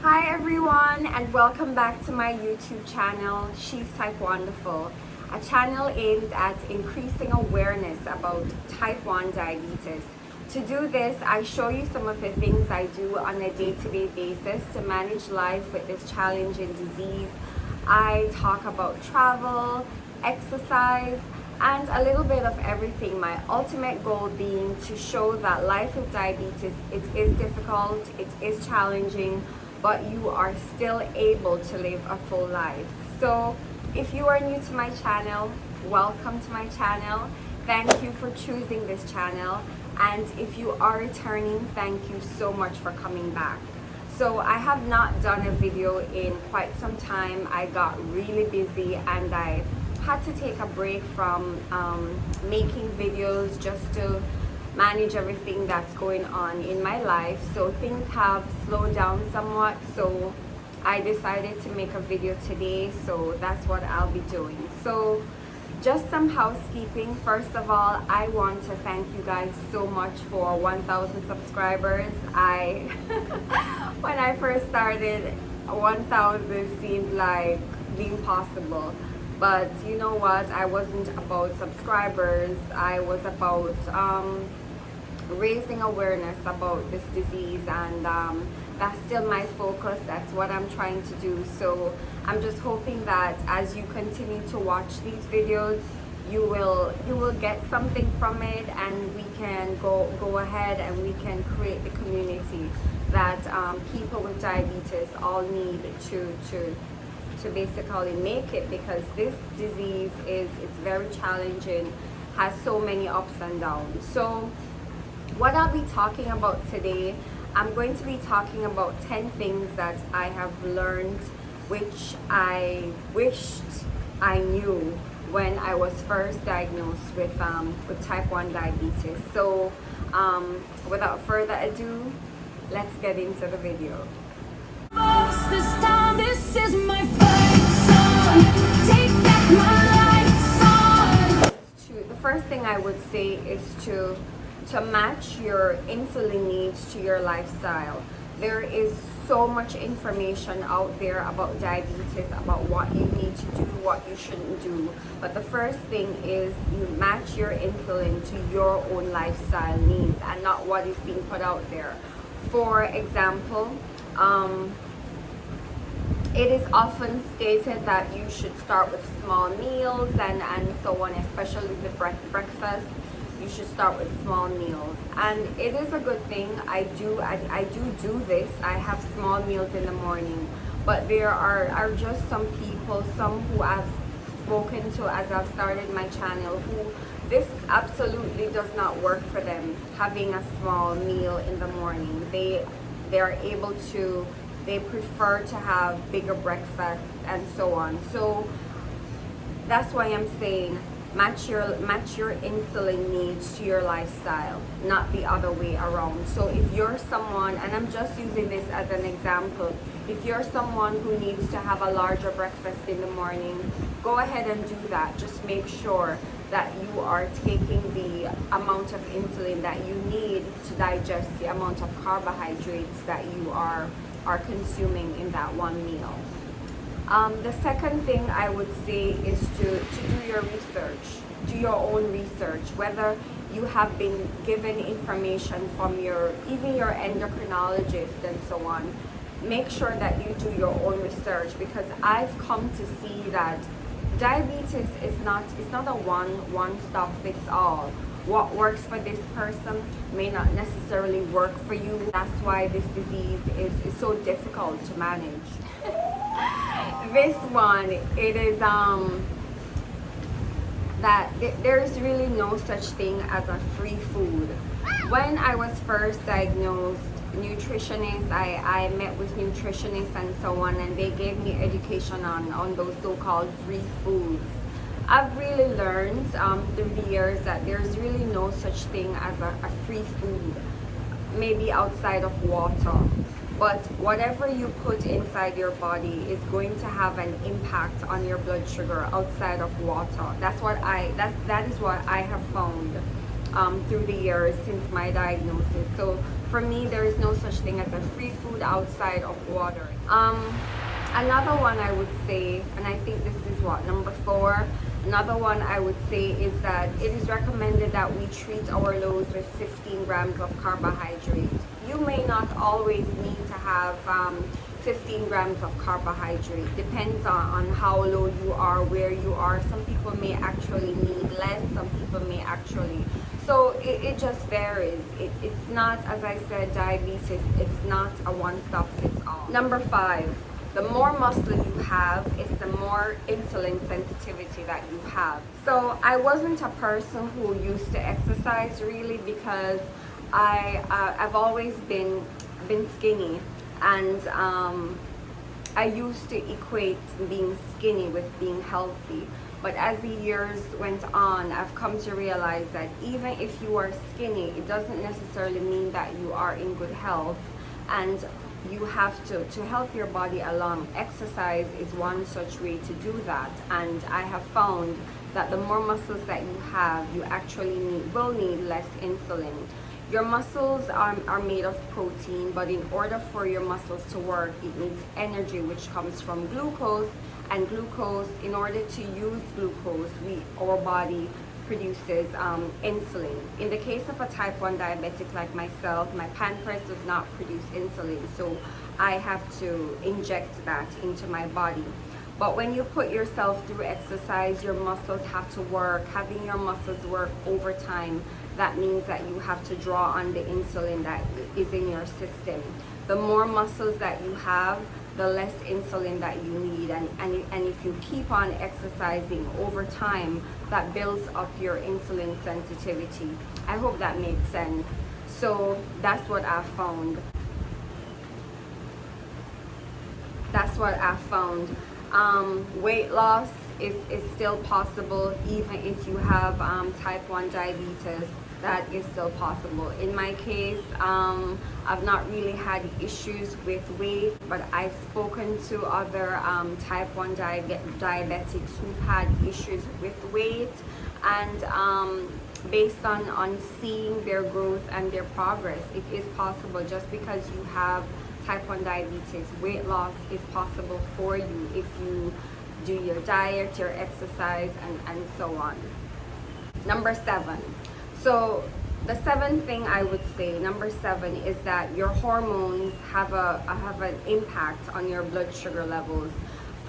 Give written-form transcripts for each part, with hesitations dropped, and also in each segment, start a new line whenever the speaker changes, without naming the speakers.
Hi everyone, and welcome back to my YouTube channel, She's T1D, a channel aimed at increasing awareness about type 1 diabetes. To do this, I show you some of the things I do on a day-to-day basis to manage life with this challenging disease. I talk about travel, exercise, and a little bit of everything. My ultimate goal being to show that life with diabetes, it is difficult, it is challenging, but you are still able to live a full life. So if you are new to my channel, welcome to my channel. Thank you for choosing this channel. And if you are returning, thank you so much for coming back. So I have not done a video in quite some time. I got really busy and I had to take a break from making videos just to manage everything that's going on in my life. So things have slowed down somewhat, so I decided to make a video today, so that's what I'll be doing. So just some housekeeping. First of all, I want to thank you guys so much for 1,000 subscribers. When I first started, 1,000 seemed like the impossible. But you know what? I wasn't about subscribers. I was about raising awareness about this disease, and that's still my focus. That's what I'm trying to do. So I'm just hoping that as you continue to watch these videos, you will get something from it, and we can go ahead and we can create the community that people with diabetes all need to basically make it, because this disease it's very challenging, has so many ups and downs. So what I'll be talking about today, I'm going to be talking about 10 things that I have learned, which I wished I knew when I was first diagnosed with type 1 diabetes. So without further ado, let's get into the video.
This time, this is my fight song. Take back my life song.
The first thing I would say is to match your insulin needs to your lifestyle. There is so much information out there about diabetes, about what you need to do, what you shouldn't do. But the first thing is you match your insulin to your own lifestyle needs and not what is being put out there. For example, it is often stated that you should start with small meals and so on, especially the breakfast. You should start with small meals, and it is a good thing. I do this. I have small meals in the morning, but there are just some people, some who I've spoken to as I've started my channel, who this absolutely does not work for them, having a small meal in the morning. They're able to, they prefer to have bigger breakfast and so on. So that's why I'm saying match your insulin needs to your lifestyle, not the other way around. So if you're someone, and I'm just using this as an example, if you're someone who needs to have a larger breakfast in the morning, go ahead and do that. Just make sure that you are taking the amount of insulin that you need to digest the amount of carbohydrates that you are consuming in that one meal. The second thing I would say is to do your research, do your own research, whether you have been given information from even your endocrinologist and so on. Make sure that you do your own research, because I've come to see that diabetes is not a one-stop fits all. What works for this person may not necessarily work for you. That's why this disease is so difficult to manage. This one, it is that there's really no such thing as a free food. When I was first diagnosed, nutritionists, I met with nutritionists and so on, and they gave me education on those so-called free foods. I've really learned through the years that there's really no such thing as a free food, maybe outside of water. But whatever you put inside your body is going to have an impact on your blood sugar outside of water. That is what I have found. through the years since my diagnosis. So for me, there is no such thing as a free food outside of water. Another one I would say, and I think this is what, number 4. Another one I would say is that it is recommended that we treat our loads with 15 grams of carbohydrate. You may not always need to have 15 grams of carbohydrate. Depends on how low you are, where you are. Some people may actually need less, some people may actually. So it just varies. It's not, as I said, diabetes, it's not a one-stop fits all. Number 5. The more muscle you have, it's the more insulin sensitivity that you have. So I wasn't a person who used to exercise really because I've always been skinny, and I used to equate being skinny with being healthy. But as the years went on, I've come to realize that even if you are skinny, it doesn't necessarily mean that you are in good health, and you have to help your body along. Exercise is one such way to do that, and I have found that the more muscles that you have, you actually will need less insulin. Your muscles are made of protein, but in order for your muscles to work, it needs energy, which comes from glucose. And glucose, in order to use glucose, our body produces insulin. In the case of a type 1 diabetic like myself, my pancreas does not produce insulin, so I have to inject that into my body. But when you put yourself through exercise, your muscles have to work. Having your muscles work over time, that means that you have to draw on the insulin that is in your system. The more muscles that you have, the less insulin that you need, and if you keep on exercising over time, that builds up your insulin sensitivity. I hope that makes sense. So that's what I found. That's what I found. Weight loss is still possible even if you have type 1 diabetes. That is still possible. In my case, I've not really had issues with weight, but I've spoken to other type 1 diabetics who've had issues with weight, and based on seeing their growth and their progress, it is possible. Just because you have type 1 diabetes, weight loss is possible for you if you do your diet, your exercise, and so on. Number 7. So the 7th thing I would say, number 7, is that your hormones have an impact on your blood sugar levels.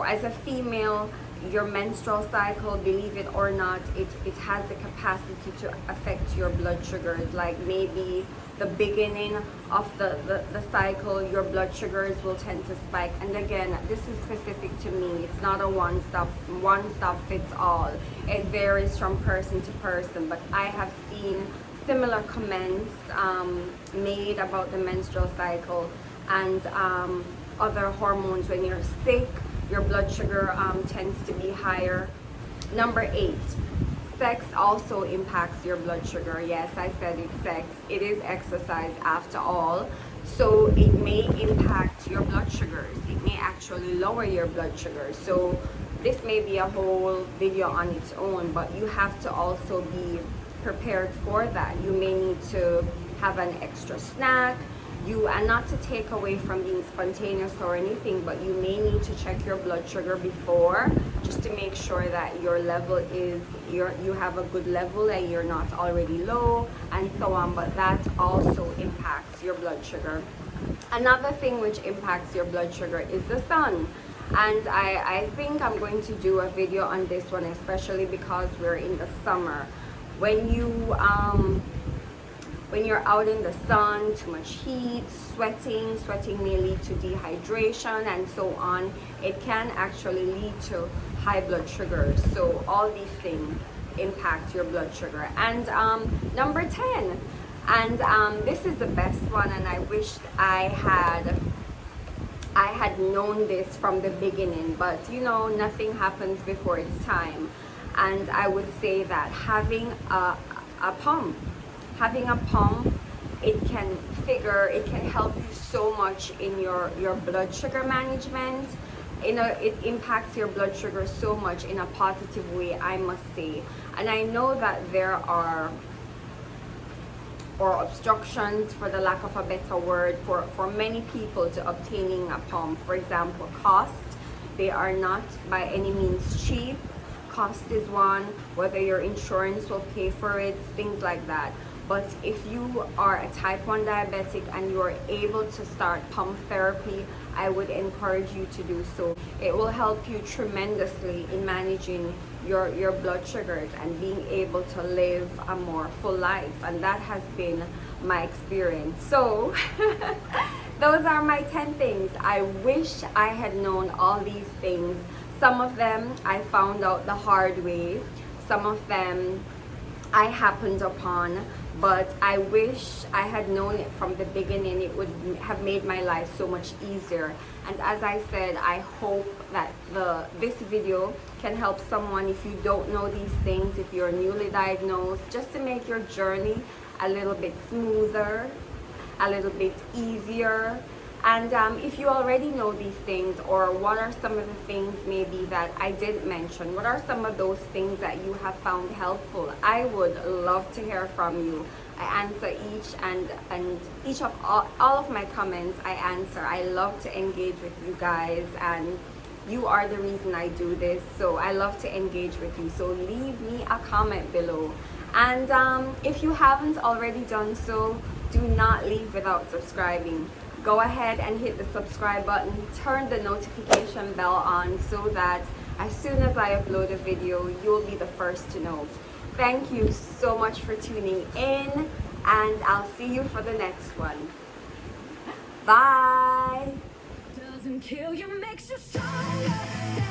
As a female, your menstrual cycle, believe it or not, it has the capacity to affect your blood sugars. Like maybe the beginning of the cycle, your blood sugars will tend to spike. And again, this is specific to me. It's not a one stop fits all. It varies from person to person, but I have seen similar comments made about the menstrual cycle and other hormones. When you're sick, your blood sugar tends to be higher. Number 8, sex also impacts your blood sugar. Yes, I said it's sex. It is exercise after all. So it may impact your blood sugars. It may actually lower your blood sugar. So this may be a whole video on its own, but you have to also be prepared for that. You may need to have an extra snack. And not to take away from being spontaneous or anything, but you may need to check your blood sugar before, just to make sure that your level is, you have a good level and you're not already low, and so on. But that also impacts your blood sugar. Another thing which impacts your blood sugar is the sun. And I think I'm going to do a video on this one, especially because we're in the summer. When you're out in the sun, too much heat, sweating may lead to dehydration and so on. It can actually lead to high blood sugar. So all these things impact your blood sugar. And number 10, and this is the best one, and I wished I had known this from the beginning, but you know, nothing happens before its time. And I would say that having a pump, it can help you so much in your blood sugar management. It impacts your blood sugar so much in a positive way, I must say. And I know that there are or obstructions, for the lack of a better word, for many people to obtaining a pump. For example, cost. They are not by any means cheap. Cost is one, whether your insurance will pay for it, things like that. But if you are a type 1 diabetic and you are able to start pump therapy, I would encourage you to do so. It will help you tremendously in managing your blood sugars and being able to live a more full life. And that has been my experience. So those are my 10 things. I wish I had known all these things. Some of them I found out the hard way. Some of them I happened upon, but I wish I had known it from the beginning. It would have made my life so much easier. And as I said, I hope that this video can help someone if you don't know these things, if you're newly diagnosed, just to make your journey a little bit smoother, a little bit easier. And if you already know these things, or what are some of the things maybe that I didn't mention, what are some of those things that you have found helpful, I would love to hear from you. I answer each and each of all of my comments. I answer. I love to engage with you guys, and you are the reason I do this, so I love to engage with you. So leave me a comment below, and if you haven't already done so, do not leave without subscribing. Go ahead and hit the subscribe button, turn the notification bell on, so that as soon as I upload a video, you'll be the first to know. Thank you so much for tuning in, and I'll see you for the next one. Bye!
Doesn't kill you, makes you stronger.